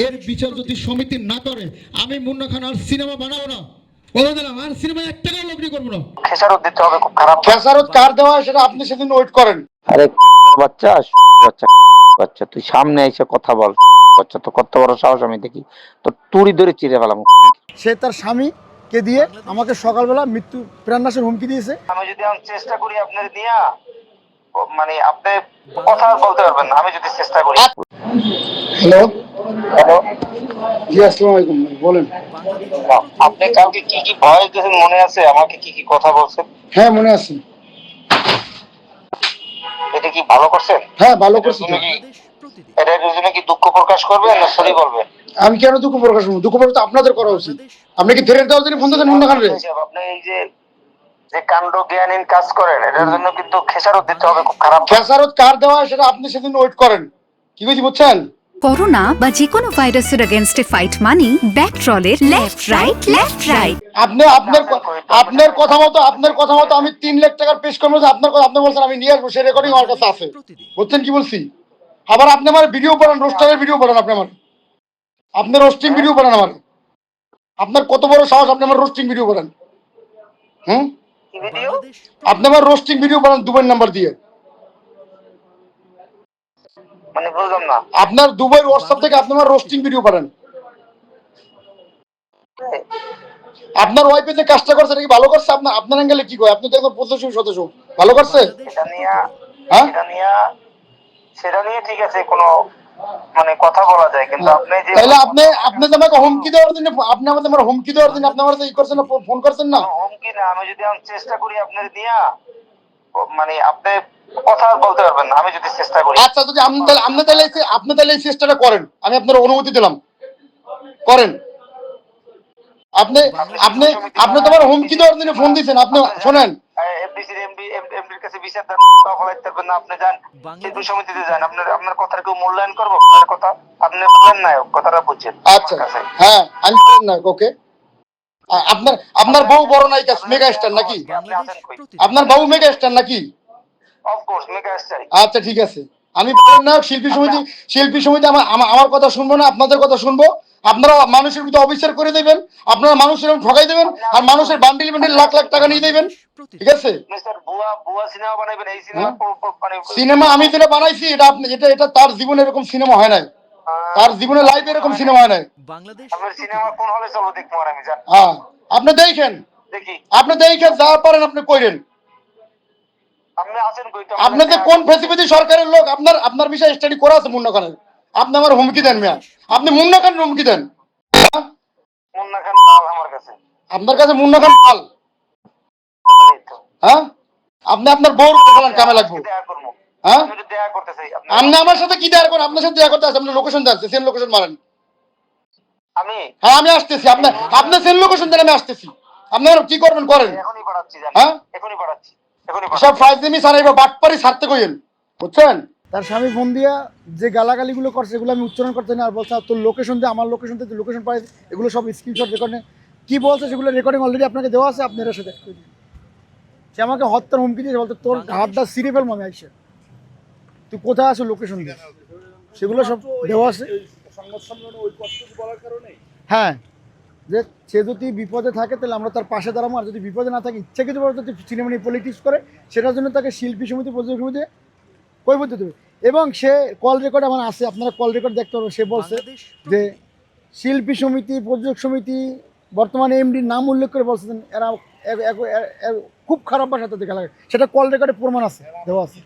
এর বিচার যদি সমিতি না করে আমি মুন্না খান আর সিনেমা বানাবো না, বলে দিলাম। আর সিনেমা এক টাকাও লগ্নি করবো না। খেসারত দিতে হবে, খুব খারাপ। খেসারত কার দেওয়া হয় সেটা আপনি সেদিন ওয়েট করেন। আরে বাচ্চা বাচ্চা বাচ্চা, তুই সামনে এসে কথা বল। বাচ্চা তো কত বড় সাহস, আমি দেখি তো তুড়ি ধরে চিড়ে ফেলাম। সে তার স্বামীকে দিয়ে আমাকে সকালবেলা মৃত্যু প্রাণনাশের হুমকি দিয়েছে। আমি যদি চেষ্টা করি আপনার দিয়া, মানে আপনি কথা বলতে পারবেন না। আমি যদি চেষ্টা করি। হ্যালো হ্যালো, জি, আসসালামু আলাইকুম, বলেন। আপনি কাউকে কি কি ভয় দিয়েছেন মনে আছে? আমাকে কি কি কথা বলছেন? হ্যাঁ, মনে আছে। এটা কি ভালো করছেন? হ্যাঁ, ভালো করছি তো। এটার জন্য কি দুঃখ প্রকাশ করবে না সরি বলবে? আমি কেন দুঃখ প্রকাশ করবো? দুঃখ প্রকাশ তো আপনাদের করা উচিত। আপনি কি ধরে দেওয়ার জন্য ফোন দিয়েছেন মুন্না খান রে? আপনি এই যে যে কাণ্ড জ্ঞানহীন কাজ করেন, এটার জন্য কিন্তু খেসারত দিতে হবে, খুব খারাপ। খেসারত কার দেওয়া হয় সেটা আপনি সেদিন ওয়েট করেন। কি বলছি বুঝছেন? করোনা বা যে কোনো ভাইরাসের এগেইনস্টে ফাইট মানি ব্যাকট্রলের লেফট রাইট। আপনি আপনার কথা মতো আমি 3 লাখ টাকার পেশ করবো। আপনার কথা আপনি বলছেন আমি নিয়ে আসবো, সেই রেকর্ডিং আমার কাছে আছে। বুঝছেন কি বলছি? আবার আপনি আমার ভিডিও বানান, রোস্টারের ভিডিও বানান। আপনি রোস্টিং ভিডিও বানান আমার। আপনার কত বড় সাহস, আপনি আমার রোস্টিং ভিডিও বানান? আপনি আমার রোস্টিং ভিডিও বানান দুবাই নাম্বার দিয়ে। মানে বুঝলাম না। আপনার দুবাই হোয়াটসঅ্যাপ থেকে আপনি আমার রোস্টিং ভিডিও বানান। আপনার ওয়াইফে যে কাজটা করছে এটা কি ভালো করছে? আপনার অ্যাঙ্গেলে কি কয়? আপনি তো একজন প্রতিষ্ঠান সদস্য, ভালো করছে? হ্যাঁ, সেটা নিয়ে ঠিক আছে, কোনো মানে কথা বলা যায়, কিন্তু আপনি যে তাহলে আপনি যে আমাকে হুমকি দেওয়ার জন্য, আপনি আমাদের আমার হুমকি দেওয়ার জন্য আপনি আমার ই করছেন না, ফোন করছেন না? হুমকি না, আমি যদি চেষ্টা করি আপনার দিয়া, মানে আপনি কথা বলতে পারবেন না। আমি যদি চেষ্টা করি। আচ্ছা, যদি আপনি তাহলে এই চেষ্টাটা করেন, আমি আপনার অনুমতি দিলাম, করেন। আপনি আপনি আপনি তোমার হুমকি দেওয়ার জন্য ফোন দিয়েছেন। আপনি শোনেন, এমডির কাছে বিচার দেন, না আপনি যান শিল্পী সমিতিতে যান। আপনার কথার কেউ মূল্যায়ন করবো? কথা আপনি বলেন না, কথাটা বুঝছেন? আচ্ছা, হ্যাঁ, আমি বলেন না ওকে। আপনার বউ বড় নায়িকা, মেগা স্টার নাকি? আপনার বউ মেগা স্টার নাকি? Of course mega star. আচ্ছা, ঠিক আছে। আমি বলেন না শিল্পী সমিতি আমার কথা শুনবো না, আপনাদের কথা শুনবো। আপনারা মানুষের ভিতরে অবিচার করে দেবেন, আপনারা মানুষের ঠকাই দেবেন, আর মানুষের বান্ডিল লাখ লাখ টাকা নিয়ে দেবেন। ঠিক আছে? সিনেমা বানাইবেন, এই সিনেমা সিনেমা আমি যেটা বানাইছি এটা তার জীবনে এরকম সিনেমা হয় নাই। তার জীবনে লাইফ এরকম সিনেমা হয় নাই। আপনার সিনেমা কোন হলে চলো দেখবো আর আমি জানি। হ্যাঁ, আপনি দেখেন যা পারেন আপনি কইরেন। আপনি আছেন কই? তো আপনি যে কোন ফেসিলিটি সরকারের লোক, আপনার বিষয়ে স্টাডি করা আছে মুন্না খানের। আপনি আমার হুমকি দেন মিয়া, আপনি মুন্না খানের হুমকি দেন। মুন্না খান আমার কাছে, আপনার কাছে মুন্না খান পাল। হ্যাঁ, আপনি আপনার বউর ফেলান কামে লাগবো। হ্যাঁ, দেখা করতে চাই। আপনি আমার সাথে কি দেখা করেন? আপনার সাথে দেখা করতে আসেন, আপনি লোকেশন দেন, সেম লোকেশন মারেন। হ্যাঁ, আমি আসতেছি। আপনি সেম লোকেশন দেন, আমি আসতেছি। আপনারা কি করবেন করেন। এখনই পাঠাচ্ছি, হ্যাঁ, এখনই পাঠাচ্ছি। সব ফাইজলামি ছাড়াইবা, বাটপারি ছাড়তে কইেন। বুঝছেন? তার স্বামী ফোন দিয়া যে গালাগালিগুলো করছে এগুলো আমি উচ্চারণ করতে না, আর বলছে তোর লোকেশন দিয়ে, আমার লোকেশন থেকে লোকেশন পাই, এগুলো সব স্ক্রিনশট রেকর্ডিং কি বলছে সেগুলো রেকর্ডিং অলরেডি আপনাকে দেওয়া আছে, আপনি এর সাথে সে আমাকে হত্যার হুমকি দিয়েছে, বলতে তোর হাতটা সিঁড়ে ফেলবো আমি আইসে, তুই কোথায় আছো লোকেশন দিয়ে, সেগুলো সব দেওয়া আছে। হ্যাঁ, যে সে যদি বিপদে থাকে তাহলে আমরা তার পাশে দাঁড়াবো, আর যদি বিপদে না থাকে ইচ্ছাকৃতভাবে যদি সিনেমা নিয়ে পলিটিক্স করে সেটার জন্য তাকে শিল্পী সমিতি, প্রযোজক সমিতি কৈফিয়ত দেবে। এবং সে কল রেকর্ড আমার আছে, আপনারা কল রেকর্ড দেখতে পারবেন। সে বলছে যে শিল্পী সমিতি, প্রযোজক সমিতি, বর্তমানে এমডির নাম উল্লেখ করে বলছেন এরা খুব খারাপ ভাষা তাদের খেলা, সেটা কল রেকর্ডে প্রমাণ আছে, দেওয়া আছে।